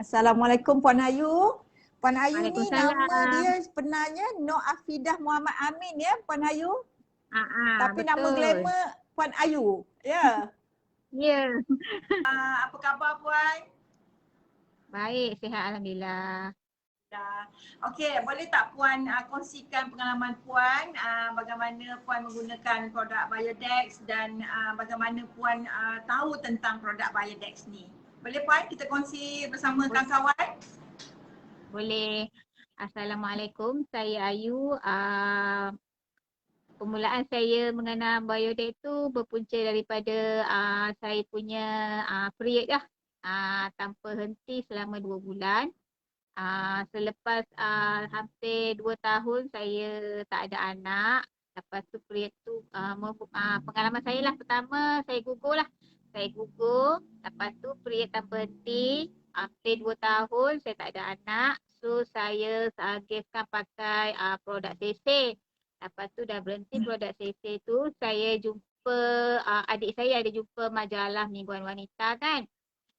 Assalamualaikum Puan Ayu. Puan Ayu ni nama Waalaikumsalam. dia sebenarnya Nur Afidah Muhammad Amin ya Puan Ayu. Tapi nama Betul. glamour Puan Ayu. Ya. Ya. Apa khabar Puan? Baik, sihat alhamdulillah. Dah. Okey, boleh tak Puan kongsikan pengalaman Puan bagaimana Puan menggunakan produk Biodex dan bagaimana Puan tahu tentang produk Biodex ni? Boleh Puan kita kongsi bersama kawan-kawan? Boleh. Assalamualaikum, saya Ayu. Permulaan saya mengenal Biodex tu berpunca daripada saya punya period lah. Tanpa henti selama 2 bulan. Selepas hampir 2 tahun saya tak ada anak. Lepas tu period tu pengalaman saya lah, pertama saya gugur lah. Saya gugur, lepas tu period tanpa henti. Hampir 2 tahun saya tak ada anak. So saya suggestkan pakai produk Sese. Lepas tu dah berhenti produk Sese tu, saya jumpa adik saya ada jumpa majalah Mingguan Wanita kan.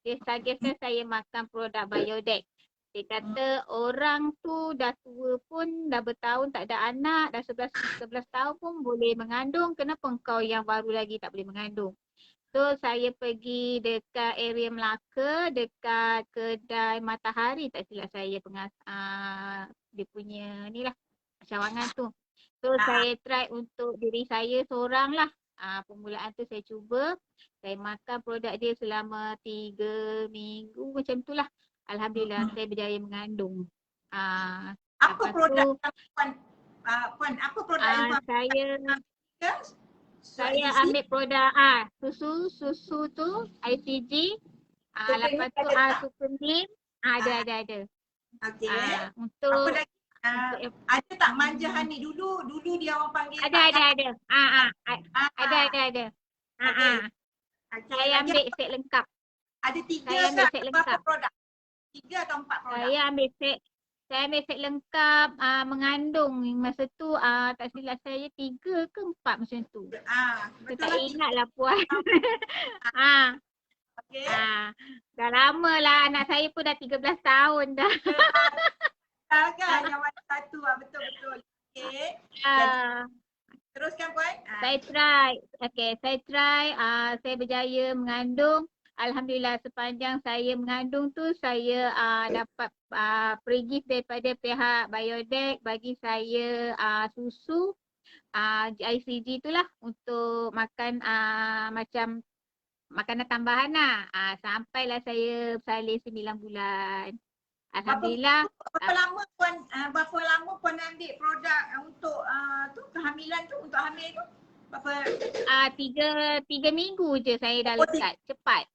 Dia suggestkan saya makan produk Biodex. Dia kata orang tu dah tua pun, dah bertahun tak ada anak, dah 11 tahun pun boleh mengandung. Kenapa engkau yang baru lagi tak boleh mengandung? So saya pergi dekat area Melaka, dekat kedai Matahari tak silap saya dia punya ni lah, cawangan tu. So saya try untuk diri saya seorang lah. Permulaan tu saya cuba, saya makan produk dia selama 3 minggu macam tu lah. Alhamdulillah saya berjaya mengandung. Apa Lepas produk tu Puan? Puan, apa produk yang Puan pakai? saya ambil produk susu tu ICG. Lepas tu Supreme ada. Okey. Untuk Apa lagi? Ada tak manja honey dulu dia orang panggil ada. Ada. Okey. Saya ambil set lengkap. Ada 3 Saya ambil set berapa lengkap. produk? 3 atau 4 produk? Saya ambil set lengkap mengandung. Masa tu tak silap saya 3 ke 4 macam tu. Saya tak ingat lah Puan. Okey. Dah lama lah, anak saya pun dah 13 tahun dah. Kan yang mana satu betul-betul. Okey. Teruskan Puan. Saya try. Saya berjaya mengandung. Alhamdulillah sepanjang saya mengandung tu saya dapat pre-gift daripada pihak Biodex bagi saya susu ICG tu lah untuk makan macam makanan tambahan lah. Sampailah saya bersalin 9 bulan. Alhamdulillah. Berapa lama Puan ambil produk untuk kehamilan tu, untuk hamil tu? Berapa? 3 minggu je saya dah lekat. Cepat.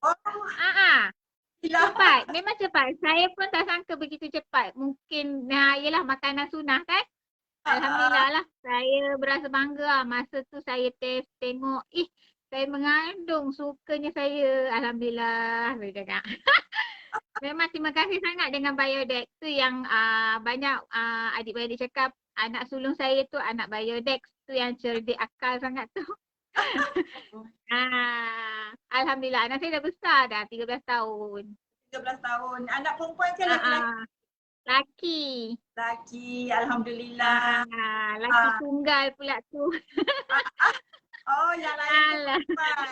Cepat. Memang cepat. Saya pun tak sangka begitu cepat. Mungkin ialah makanan sunnah kan. Alhamdulillah lah. Saya berasa bangga lah. Masa tu saya tengok, saya mengandung. Sukanya saya. Alhamdulillah. Saya cakap. Memang terima kasih sangat dengan Biodex tu yang banyak adik-beradik cakap anak sulung saya tu anak Biodex tu yang cerdik akal sangat tu. Alhamdulillah anak saya dah besar dah 13 tahun. 13 tahun. Anak perempuan ke lelaki? Laki, alhamdulillah. Laki tunggal pula tu. Oh, yang lain perempuan.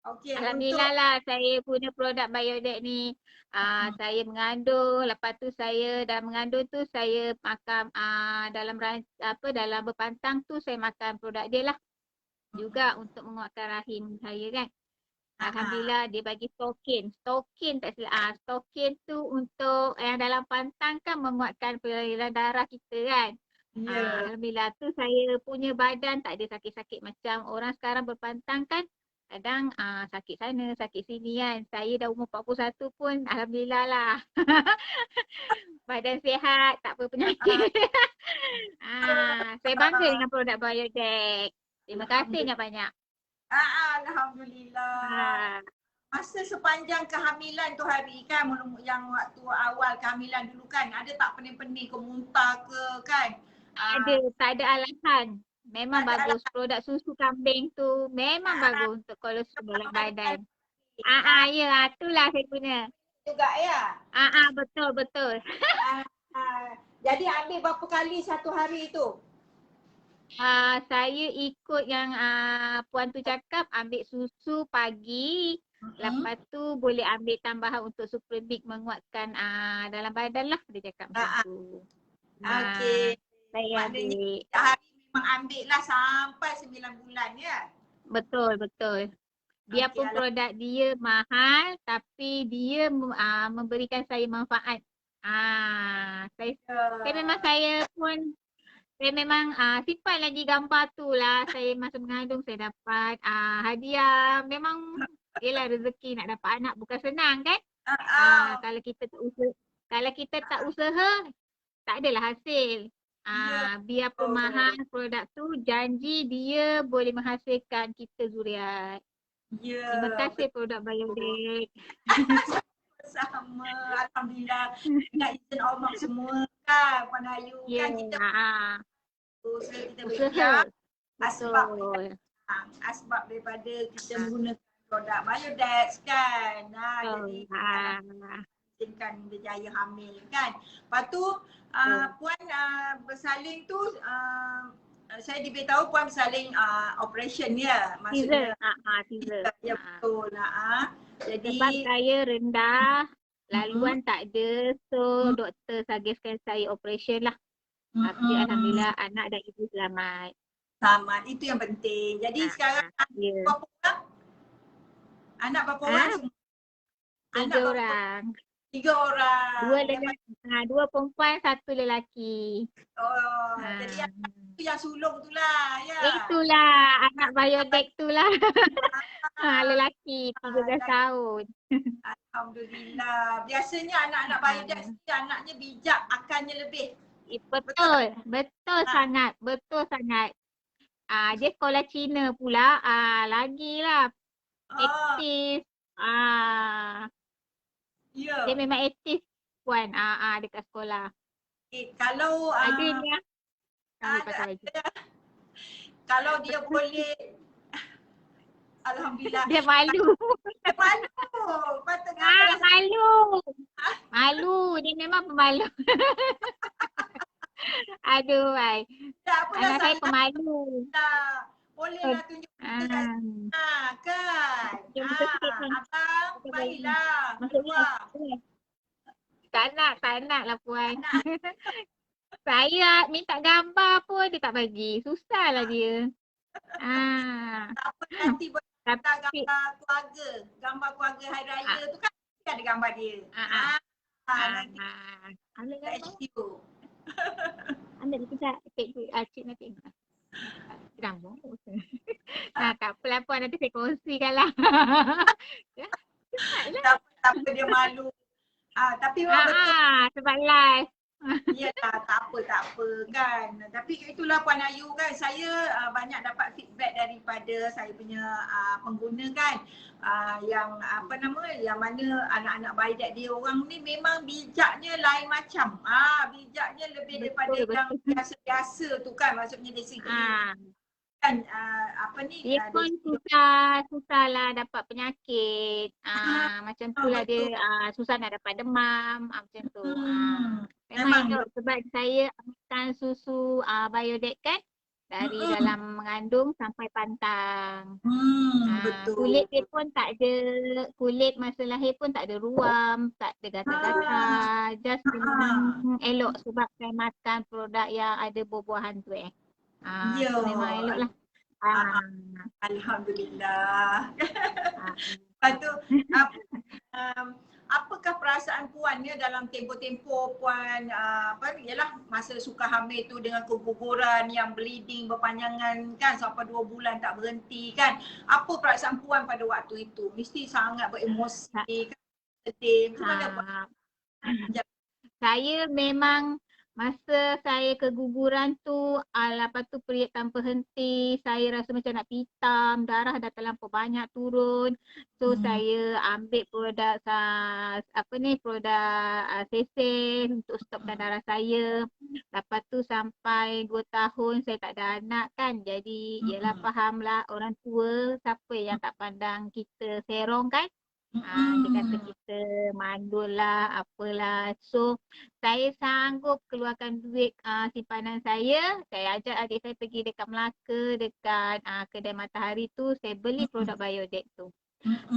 Okay, alhamdulillah lah saya punya produk Biodex ni. Saya mengandung, lepas tu saya dah mengandung tu saya makan dalam berpantang tu saya makan produk dia lah. Juga untuk menguatkan rahim saya kan. Alhamdulillah dia bagi stokin. Stokin tak silap. Stokin tu untuk yang dalam pantang kan menguatkan peredaran darah kita kan. Alhamdulillah tu saya punya badan tak ada sakit-sakit macam orang sekarang berpantang kan. Kadang sakit sana, sakit sini kan. Saya dah umur 41 pun alhamdulillah lah. Badan sihat, tak apa penyakit. Saya bangga dengan produk Biodex. Terima kasih banyak. Alhamdulillah. Masa sepanjang kehamilan tu Hari kan, yang waktu awal kehamilan dulu kan, ada tak pening-pening ke, muntah ke kan? Ada, tak ada alasan. Memang bagus. Produk susu kambing tu memang bagus untuk kolesterol dalam badan. Ya, itulah saya guna. Juga ya. Betul, betul. Jadi ambil berapa kali satu hari itu? Saya ikut yang puan tu cakap ambil susu pagi. Lepas tu boleh ambil tambahan untuk Supremix menguatkan dalam badan lah. Dia cakap macam tu. Okey. Saya Maknanya ambil. setiap hari memang ambil lah sampai 9 bulan ya? Betul, betul. Biarpun Okey, produk dia mahal tapi dia memberikan saya manfaat. Saya memang saya pun memang simpan lagi gambar tu lah. Saya masa mengandung saya dapat hadiah. Memang yelah rezeki nak dapat anak bukan senang kan? Kalau kita tak usaha tak adalah hasil. Ya. Biarpun mahal produk tu janji dia boleh menghasilkan kita zuriat. Ya. Terima kasih produk Biodec. Sama. Alhamdulillah. Nak izin Allah semua kan Puan Ayu. Ya. Kan kita usaha kita Usaha. berikhtiar. Betul. Asbab daripada kita menggunakan produk Biodex kan. Jadi izinkan berjaya hamil kan. Lepas tu Puan bersalin tu saya diberitahu Puan bersalin operation ya. Maksudnya teaser. Ya betul lah. Jadi sebab saya rendah, laluan tak ada, so doktor suggestkan saya operation lah. Tapi alhamdulillah anak dan ibu selamat. Selamat, itu yang penting. Jadi sekarang berapa orang? Anak berapa orang semua? 3 orang. 3 orang. 2 perempuan, 1 lelaki. Jadi itu yang sulung tu lah ya. Itulah anak Biodec tu lah. Lelaki 13 tahun. Alhamdulillah. Biasanya anak-anak Biodec anaknya bijak, akalnya lebih. Betul sangat. Dia sekolah Cina pula. Lagilah aktif. Dia memang aktif Puan dekat sekolah. Kalau kalau dia boleh alhamdulillah. Dia malu. Patutnya malu. Dia memang pemalu. Aduh, Mai. Anak saya pemalu. Bolehlah tunjuk kan. Abang, baiklah. Tak nak lah Puan. Saya minta gambar pun dia tak bagi. Susahlah dia. Nanti boleh gambar keluarga. Gambar keluarga hari raya tu kan ada gambar dia. Ambil gambar. HQ. Ambil dia kejap. Cik nak tengok. Gambar. Tak apalah Puan, nanti saya kongsikan lah. Tak apa dia malu. Tapi betul. Sebab live. Ya tak apa kan. Tapi itulah Puan Ayu kan, saya banyak dapat feedback daripada saya punya pengguna kan. Yang yang mana anak-anak Biodec dia orang ni memang bijaknya lain macam. Bijaknya lebih daripada yang biasa-biasa tu kan, maksudnya dari segi kan dia pun susah lah dapat penyakit. Macam tu lah dia susah nak dapat demam macam tu. Memang elok sebab saya ambilkan susu Biodec kan dari dalam mengandung sampai pantang. Betul. Kulit dia pun tak ada, kulit masa lahir pun tak ada ruam, tak ada gatal-gatal. Just memang elok sebab saya makan produk yang ada buah-buahan tu memang elok lah. Alhamdulillah. Lepas tu apakah perasaan Puan ya dalam tempoh-tempoh Puan ialah masa suka hamil tu dengan keguguran yang bleeding berpanjangan kan sampai 2 bulan tak berhenti kan. Apa perasaan Puan pada waktu itu? Mesti sangat beremosi kan, sedih. Macam mana Puan? Saya memang masa saya keguguran tu, lepas tu period tanpa henti, saya rasa macam nak pitam, darah dah terlampau banyak turun. So saya ambil produk produk sesen untuk stopkan darah saya. Lepas tu sampai 2 tahun saya tak ada anak kan. Jadi yelah fahamlah orang tua siapa yang tak pandang kita serong kan. Dia kata kita mandul lah, apalah. So, saya sanggup keluarkan duit simpanan saya. Saya ajak adik saya pergi dekat Melaka, dekat kedai Matahari tu. Saya beli produk Biodec tu.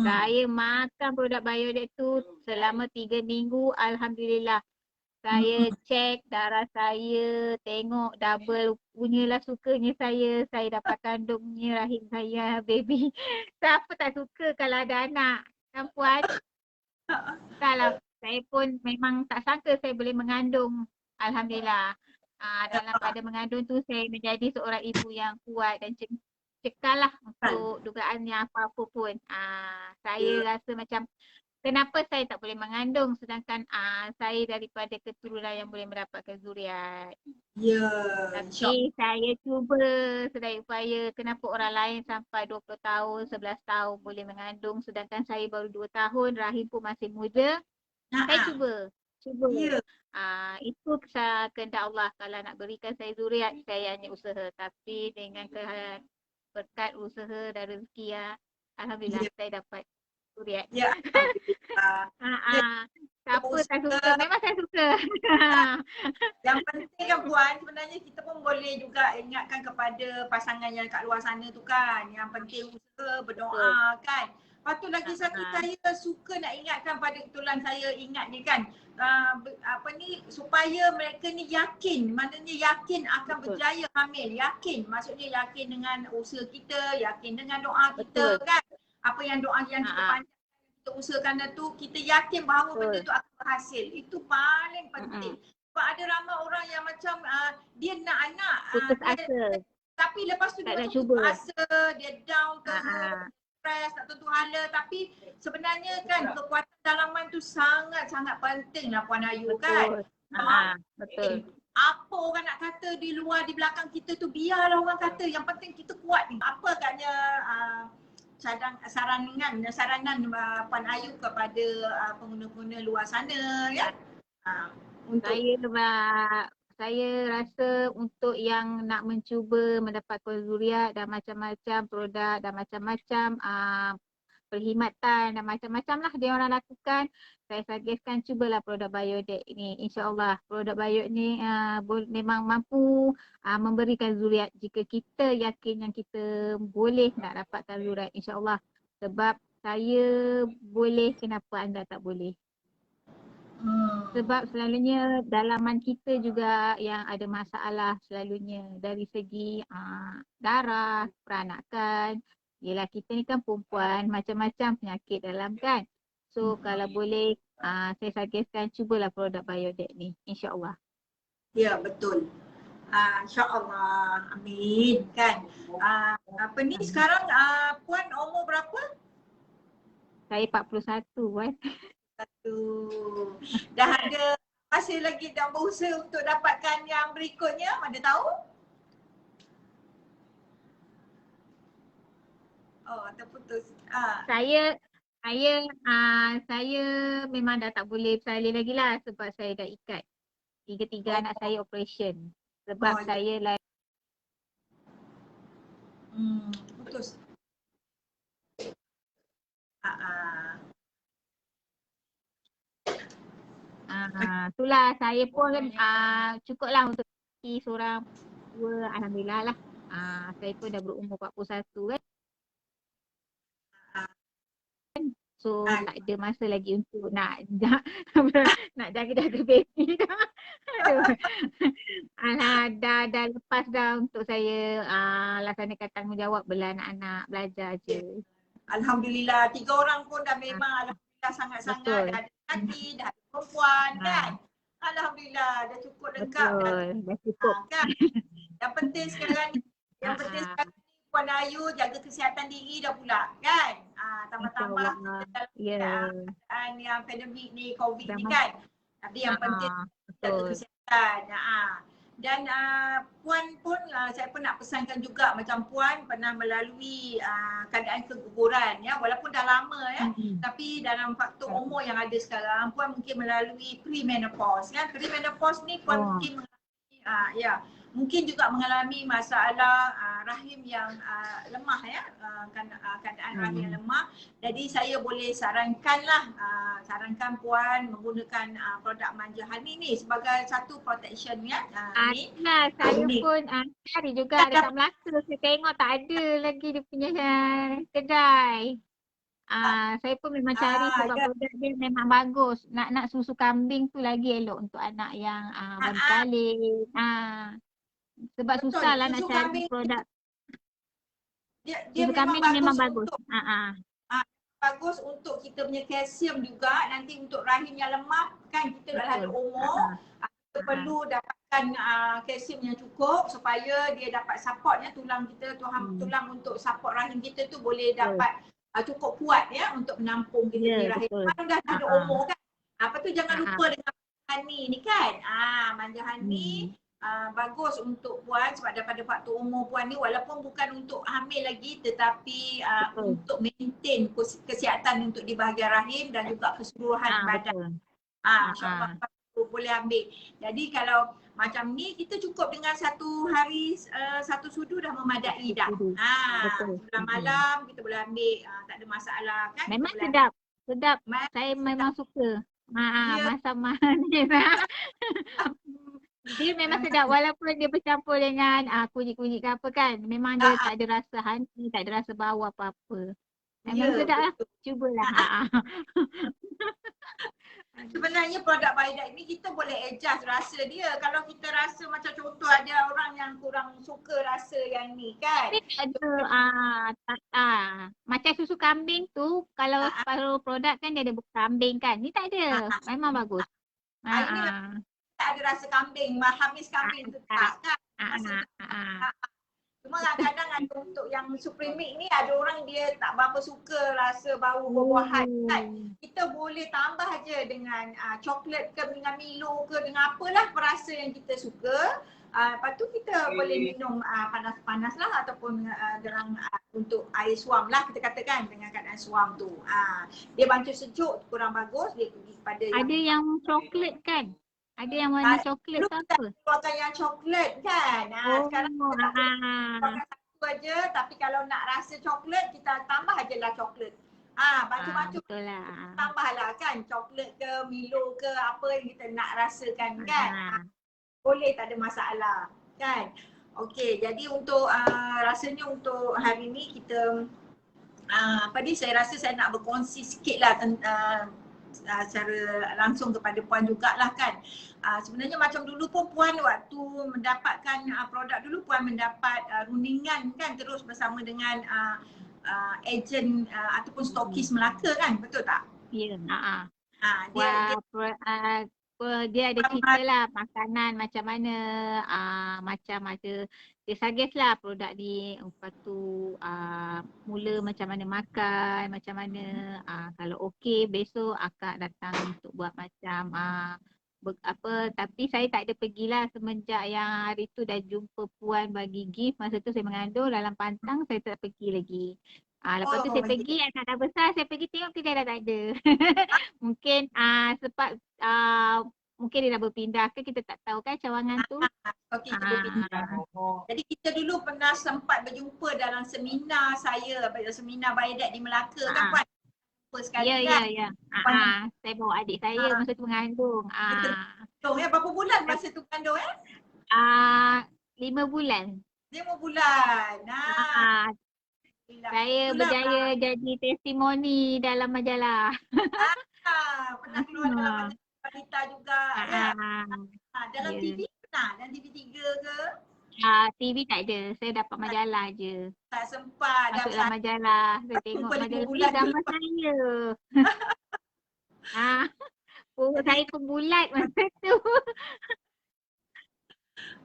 Saya makan produk Biodec tu selama 3 minggu. Alhamdulillah. Saya cek darah saya, tengok double punyalah sukanya saya dapat kandungnya rahim saya, baby. Siapa tak suka kalau ada anak? Kan Puan? Kalau saya pun memang tak sangka saya boleh mengandung. Alhamdulillah. Dalam pada mengandung tu saya menjadi seorang ibu yang kuat dan cekal lah untuk dugaannya apa-apa pun. Saya rasa macam kenapa saya tak boleh mengandung sedangkan saya daripada keturunan yang boleh mendapatkan zuriat. Ya, Tapi saya cuba sedaya upaya kenapa orang lain sampai 20 tahun, 11 tahun boleh mengandung sedangkan saya baru 2 tahun, rahim pun masih muda. Saya cuba. Ya. Itu kehendak Allah kalau nak berikan saya zuriat saya hanya usaha tapi dengan berkat usaha dan rezeki alhamdulillah saya dapat zuriat. Ya. Siapa tak suka? Memang saya suka. Yang penting kan Puan, sebenarnya kita pun boleh juga ingatkan kepada pasangan yang kat luar sana tu kan. Yang penting usaha, berdoa kan. Lepas tu lagi satu saya suka nak ingatkan pada kebetulan saya ingat ni kan. Supaya mereka ni yakin, maknanya yakin akan berjaya hamil. Yakin, maksudnya yakin dengan usaha kita, yakin dengan doa kita kan. Apa yang doa yang kita panjang kita usahakan tu, kita yakin bahawa benda tu akan berhasil. Itu paling penting. Sebab ada ramai orang yang macam dia nak anak. Putus asa. Tapi lepas tu dia macam putus asa, dia down terus, stres, tak tentu hala. Tapi sebenarnya kan kekuatan dalaman tu sangat-sangat penting lah Puan Ayu kan. Betul. Apa orang nak kata di luar, di belakang kita tu biarlah orang kata. Yang penting kita kuat ni. Apa agaknya saranan Puan Ayu kepada pengguna-pengguna luar sana ya? Saya rasa untuk yang nak mencuba mendapatkan zuriat dan macam-macam produk dan macam-macam perkhidmatan dan macam-macam lah dia orang lakukan. Saya suggestkan cubalah produk Biodec ni. InsyaAllah produk Biodec ni memang mampu memberikan zuriat jika kita yakin yang kita boleh nak dapatkan zuriat insyaAllah. Sebab saya boleh, kenapa anda tak boleh? Sebab selalunya dalaman kita juga yang ada masalah selalunya dari segi darah, peranakan. Yelah kita ni kan perempuan, macam-macam penyakit dalam kan. So kalau boleh saya suggestkan cubalah produk Biodec ni insyaAllah. Ya betul. InsyaAllah. Amin kan. Sekarang Puan umur berapa? Saya 41 Puan. Dah ada masih lagi dah berusaha untuk dapatkan yang berikutnya, mana tahu? Oh, terputus. Saya memang dah tak boleh bersalin lagi lah sebab saya dah ikat. Tiga-tiga anak saya operation. Sebab saya lah. Putus. Itulah saya pun cukuplah untuk seorang dua, alhamdulillah lah. Saya pun dah berumur 41 kan. So tak ada masa lagi untuk nak jaga-jaga baby dah. Alah, dah lepas dah untuk saya laksanakan tanggungjawab bela anak-anak, belajar je. Alhamdulillah, 3 orang pun dah memang alhamdulillah sangat-sangat dah ada lelaki, dah ada perempuan kan. Alhamdulillah dah cukup lengkap dah cukup. Kan. Yang penting sekarang ni Puan Ayu jaga kesihatan diri dah pula kan. Tambah-tambah kita dalam keadaan yang pandemik ni, COVID ni kan. Tapi yang penting jaga kesihatan. Dan Puan pun saya pun nak pesankan juga macam Puan pernah melalui keadaan keguguran ya, walaupun dah lama ya, tapi dalam faktor umur yang ada sekarang Puan mungkin melalui premenopause kan. Premenopause ni Puan mungkin mengalami mungkin juga mengalami masalah rahim yang lemah ya, keadaan rahim yang lemah. Jadi saya boleh sarankan puan menggunakan produk Manja Honey ni sebagai satu protection ya. Ni. Saya Ini. pun cari juga dekat Melaka, saya tengok tak ada lagi dia punya kedai. Saya pun memang cari sebab produk dia memang bagus. Nak susu kambing tu lagi elok untuk anak yang baru balik. Sebab Betul. susahlah nak Susu cari kambing produk. dia Susu kambing ni memang bagus. Bagus untuk kita punya kalsium juga. Nanti untuk rahim yang lemah kan kita dah ada umur, kita perlu dapatkan kalsium yang cukup supaya dia dapat supportnya tulang kita, tulang untuk support rahim kita tu boleh dapat cukup kuat ya untuk menampung kita punya rahim. Kalau dah ada umur kan. Apa tu jangan lupa dengan honey ni kan. Manja Honey bagus untuk puan sebab daripada waktu umur puan ni walaupun bukan untuk hamil lagi tetapi untuk maintain kesihatan untuk di bahagian rahim dan juga keseluruhan badan. InsyaAllah boleh ambil. Jadi kalau macam ni kita cukup dengan satu hari satu sudu dah memadai dah. Sebulan malam kita boleh ambil, tak ada masalah kan. Memang sedap. Saya memang suka. Masam manis. Dia memang sedap walaupun dia bercampur dengan kunyit-kunyit ke apa kan. Memang dia tak ada rasa honey, tak ada rasa bau apa-apa. Memang sedap lah. Cubalah. Sebenarnya produk Biodex ni kita boleh adjust rasa dia. Kalau kita rasa macam contoh ada orang yang kurang suka rasa yang ni kan. Tapi ada macam susu kambing tu kalau separuh produk kan dia ada buku kambing kan. Ni tak ada. Memang bagus. Ini tak ada rasa kambing, habis kambing tu tak kan. Cuma kadang-kadang ada untuk yang Supreme Mix ni ada orang dia tak berapa suka rasa bau buah-buahan kan. Kita boleh tambah je dengan coklat ke, dengan Milo ke, dengan apalah perasa yang kita suka. Lepas tu kita boleh minum panas-panas lah ataupun untuk air suam lah kita katakan dengan keadaan suam tu. Dia bantu sejuk kurang bagus, dia pergi pada ada yang coklat kan? Ada yang warna coklat ke apa? Keluarkan yang coklat kan. Sekarang kita keluarkan satu aja tapi kalau nak rasa coklat kita tambah je lah coklat. Macam-macam tambah lah kan. Coklat ke, Milo ke, apa yang kita nak rasakan kan. Boleh, tak ada masalah kan. Okey, jadi untuk rasanya untuk hari ni kita saya rasa saya nak berkongsi sikit lah secara langsung kepada puan jugalah kan. Sebenarnya macam dulu pun puan waktu mendapatkan produk dulu puan mendapat rundingan kan terus bersama dengan ejen ataupun stokis Melaka kan, betul tak? Ya. Dia ada cerita lah makanan macam mana, macam ada dia suggest lah produk ni. Lepas tu mula macam mana makan, macam mana kalau okey besok akak datang untuk buat macam tapi saya tak ada pergilah semenjak yang hari tu dah jumpa puan bagi gift. Masa tu saya mengandung dalam pantang, saya tak pergi lagi. Lepas tu saya pergi, anak dah besar, saya pergi tengok kedai dah tak ada. Mungkin sebab mungkin dia dah berpindah ke, kita tak tahu kan cawangan tu. Okey, kita berpindah. Jadi kita dulu pernah sempat berjumpa dalam seminar saya, seminar Biodex di Melaka kan puan? Sekali kan? Ya. Saya bawa adik saya masa tu mengandung. Berapa bulan masa tu mengandung 5 bulan. 5 bulan. Saya berjaya jadi testimoni dalam majalah. Pernah keluar dalam majalah wanita juga ya. Dalam TV pernah? Dalam TV3 ke? TV tak ada. Saya dapat majalah je. Tak sempat. Masuk dalam majalah. Saya tengok majalah gambar saya. Saya pun bulat masa tu.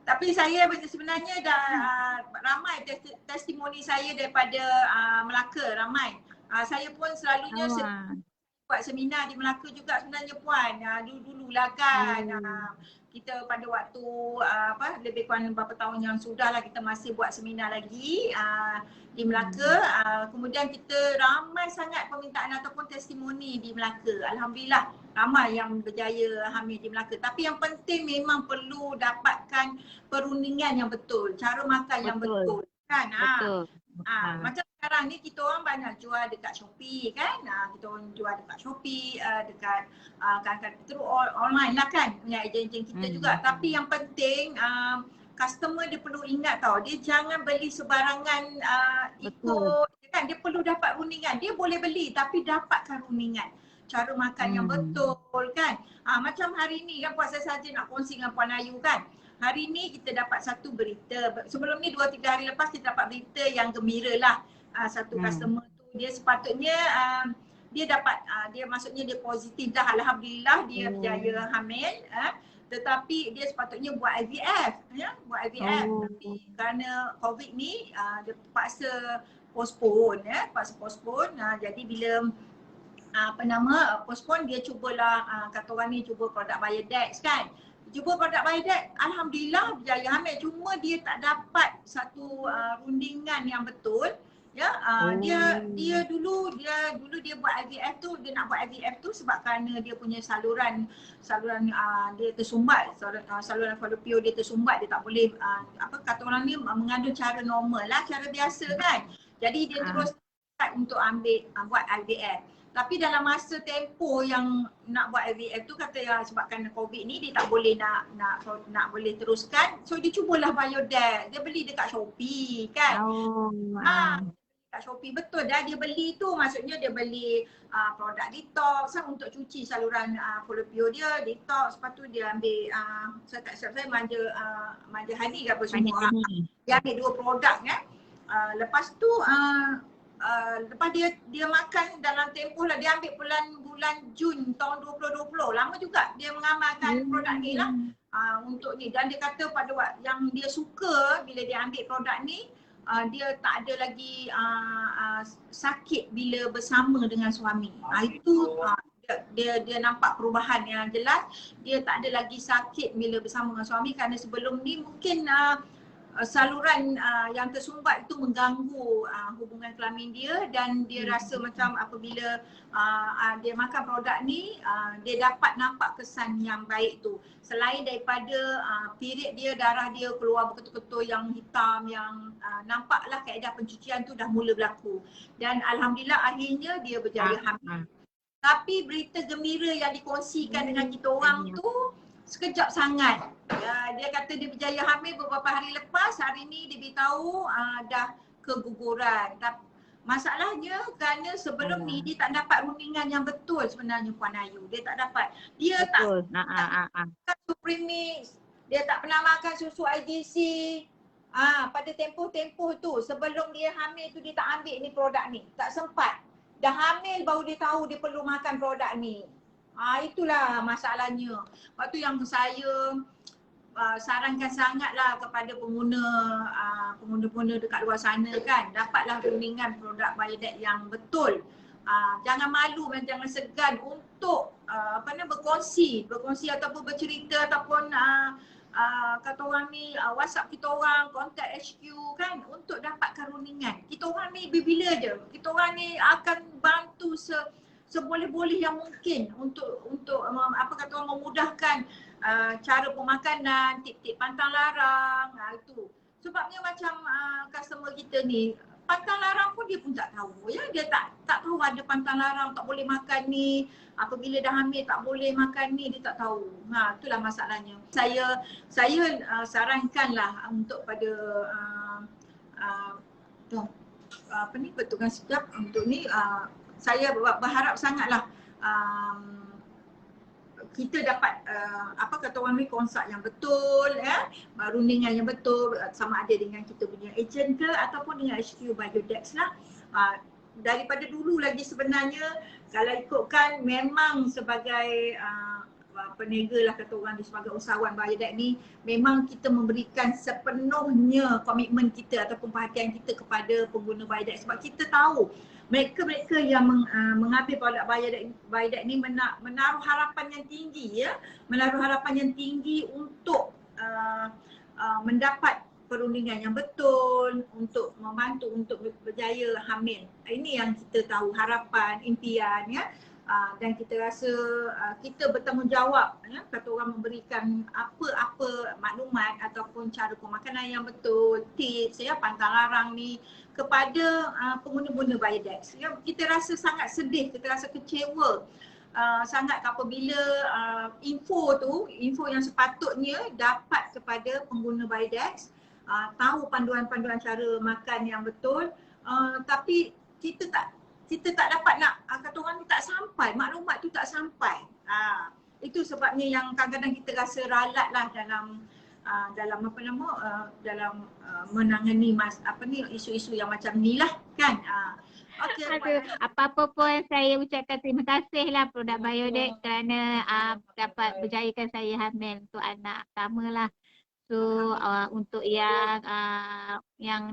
Tapi saya sebenarnya dah ramai testimoni saya daripada Melaka, ramai. Saya pun selalunya buat seminar di Melaka juga sebenarnya puan. Dulu-dululah kan. Kita pada waktu lebih kurang beberapa tahun yang sudah lah kita masih buat seminar lagi di Melaka. Kemudian kita ramai sangat permintaan ataupun testimoni di Melaka. Alhamdulillah ramai yang berjaya hamil di Melaka. Tapi yang penting memang perlu dapatkan perundingan yang betul, cara makan yang betul kan. Betul. Macam sekarang ni kita orang banyak jual dekat Shopee kan. Kita orang jual dekat Shopee, dekat kadang-kadang terus online lah kan, punya ejen-ejen kita juga. Tapi yang penting customer dia perlu ingat tau, dia jangan beli sebarangan ikut kan, dia perlu dapat rundingan. Dia boleh beli tapi dapatkan rundingan. Cara makan yang betul kan. Macam hari ni kan Puan, saya saja nak kongsi dengan Puan Ayu kan. Hari ni kita dapat satu berita. Sebelum ni 2-3 hari lepas kita dapat berita yang gembira lah. Satu customer tu dia sepatutnya dia dapat dia maksudnya dia positif dah, alhamdulillah dia berjaya hamil. Tetapi dia sepatutnya buat IVF ya, buat IVF. Tapi kerana COVID ni dia terpaksa postpone ya, jadi bila postpone, dia cubalah kata orang ni cuba produk Biodex kan. Cuba produk Biodex, alhamdulillah berjaya hamil, cuma dia tak dapat satu rundingan yang betul. Ya, dia dulu dia buat IVF tu, dia nak buat IVF tu sebab kerana dia punya saluran dia tersumbat, saluran falopio dia tersumbat, dia tak boleh kata orang ni mengandung cara normal lah, cara biasa kan. Jadi dia terus start untuk ambil buat IVF. Tapi dalam masa tempoh yang nak buat IVF tu kata sebab kerana COVID ni dia tak boleh nak boleh teruskan. So dia cubalah Biodex. Dia beli dekat Shopee kan. Dekat Shopee betul dah dia beli tu, maksudnya dia beli produk detox untuk cuci saluran falopio dia, detox. Lepas tu dia ambil saya tak silap saya manja honey ke apa semua. Dia ambil 2 produk kan. Lepas tu lepas dia makan dalam tempoh lah, dia ambil bulan Jun tahun 2020, lama juga dia mengamalkan produk ni lah untuk ni. Dan dia kata pada waktu yang dia suka bila dia ambil produk ni, dia tak ada lagi sakit bila bersama dengan suami. Itu dia nampak perubahan yang jelas, dia tak ada lagi sakit bila bersama dengan suami kerana sebelum ni mungkin saluran yang tersumbat itu mengganggu hubungan kelamin dia, dan dia rasa macam apabila dia makan produk ni dia dapat nampak kesan yang baik tu. Selain daripada period dia, darah dia keluar betul-betul yang hitam, yang nampaklah kaedah pencucian tu dah mula berlaku, dan alhamdulillah akhirnya dia berjaya hamil. Tapi berita gembira yang dikongsikan dengan kita orang tu sekejap sangat. Dia kata dia berjaya hamil beberapa hari lepas, hari ni dia beritahu dah keguguran. Masalahnya kerana sebelum ni dia tak dapat rundingan yang betul sebenarnya Puan Ayu. Dia tak dapat. Dia tak makan Supremix, dia tak pernah makan susu IGC. Pada tempoh-tempoh tu sebelum dia hamil tu dia tak ambil ni produk ni. Tak sempat. Dah hamil baru dia tahu dia perlu makan produk ni. Itulah masalahnya. Lepas tu yang saya sarankan sangatlah kepada pengguna-pengguna dekat luar sana kan, dapatlah rundingan produk Biodex yang betul. Jangan malu dan jangan segan untuk berkongsi ataupun bercerita ataupun kata orang ni WhatsApp kita orang, kontak HQ kan, untuk dapatkan rundingan. Kita orang ni bila je, kita orang ni akan bantu seboleh-boleh yang mungkin untuk memudahkan cara pemakanan, tip-tip pantang larang itu. Sebabnya macam customer kita ni, pantang larang pun dia pun tak tahu ya, dia tak tahu ada pantang larang, tak boleh makan ni, apabila dah hamil tak boleh makan ni, dia tak tahu. Itulah masalahnya. Saya sarankanlah untuk pada petugas sekejap untuk ni, saya berharap sangatlah kita dapat kata orang ni konsult yang betul ya, rundingan yang betul, sama ada dengan kita punya ejen ke ataupun dengan HQ Biodex lah. Daripada dulu lagi sebenarnya kalau ikutkan memang sebagai peniaga lah kata orang ni, sebagai usahawan Biodex ni, memang kita memberikan sepenuhnya komitmen kita ataupun perhatian kita kepada pengguna Biodex, sebab kita tahu mereka yang mengambil produk Biodex ni menaruh harapan yang tinggi ya, menaruh harapan yang tinggi untuk mendapat perundingan yang betul, untuk membantu untuk berjaya hamil. Ini yang kita tahu, harapan, impian ya. dan kita rasa kita bertanggungjawab, ya, kata orang memberikan apa-apa maklumat ataupun cara pemakanan yang betul, tips, ya, pantang larang ni kepada pengguna-pengguna Biodex. Ya, kita rasa sangat sedih, kita rasa kecewa sangat apabila info yang sepatutnya dapat kepada pengguna Biodex, tahu panduan-panduan cara makan yang betul, tapi kita tak dapat nak, kata orang tu tak sampai, maklumat tu tak sampai. Itu sebabnya yang kadang-kadang kita rasa ralat lah dalam dalam menangani isu-isu yang macam ni lah kan. Okey, apa-apa pun saya ucapkan terima kasih lah produk Biodex kerana dapat berjayakan saya hamil untuk anak pertama lah. So untuk yang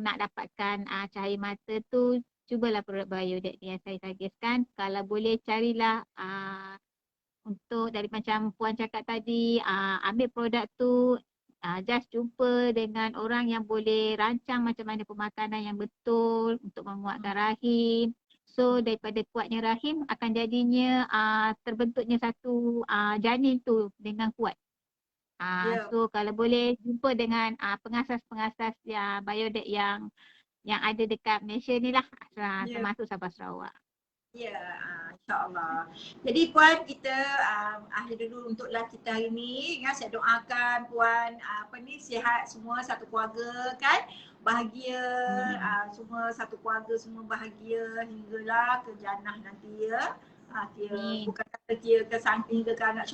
nak dapatkan cahaya mata tu, cubalah produk Biodex yang saya suggestkan. Kalau boleh carilah untuk dari macam Puan cakap tadi, ambil produk tu, just jumpa dengan orang yang boleh rancang macam mana pemakanan yang betul untuk menguatkan rahim. So daripada kuatnya rahim akan jadinya terbentuknya satu janin tu dengan kuat. So kalau boleh jumpa dengan pengasas-pengasas Biodex yang ada dekat Malaysia ni lah, termasuk Sabah Sarawak. Ya, insyaAllah. Jadi Puan, kita akhir dulu untuklah kita hari ni. Ya, saya doakan Puan sihat semua satu keluarga kan. Bahagia, semua satu keluarga semua bahagia hinggalah ke jannah nanti ya. Bukan kata ke samping ke anak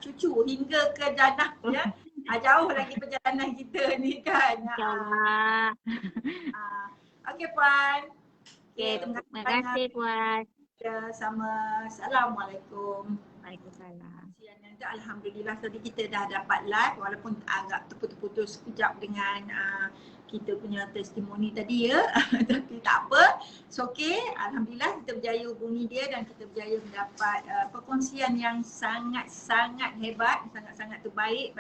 cucu, hingga ke jannah ya. Jauh lagi perjalanan kita ni kan. InsyaAllah. Okey Puan. Okay, terima kasih Puan. Ya, sama. Assalamualaikum. Waalaikumsalam. Alhamdulillah tadi kita dah dapat live walaupun agak terputus-putus sekejap dengan kita punya testimoni tadi ya. Tapi tak apa. So okay, Alhamdulillah kita berjaya hubungi dia dan kita berjaya mendapat perkongsian yang sangat-sangat hebat, sangat-sangat terbaik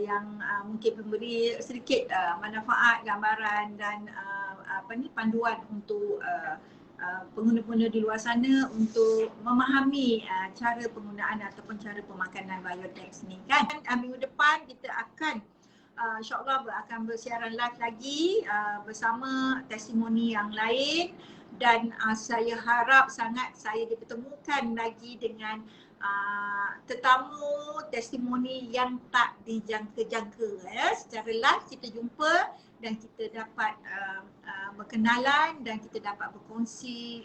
yang mungkin memberi sedikit manfaat, gambaran dan panduan untuk pengguna-pengguna di luar sana untuk memahami cara penggunaan ataupun cara pemakanan Biodex ni kan. Minggu depan kita akan insyaAllah akan bersiaran live lagi bersama testimoni yang lain dan saya harap sangat saya dipertemukan lagi dengan tetamu testimoni yang tak dijangka-jangka ya. Secara live kita jumpa dan kita dapat berkenalan dan kita dapat berkongsi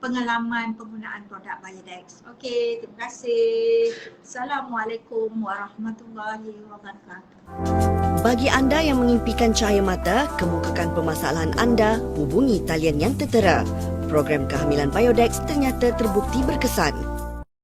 pengalaman penggunaan produk Biodex. Okey, terima kasih. Assalamualaikum warahmatullahi wabarakatuh. Bagi anda yang mengimpikan cahaya mata, kemukakan permasalahan anda, hubungi talian yang tertera. Program kehamilan Biodex ternyata terbukti berkesan.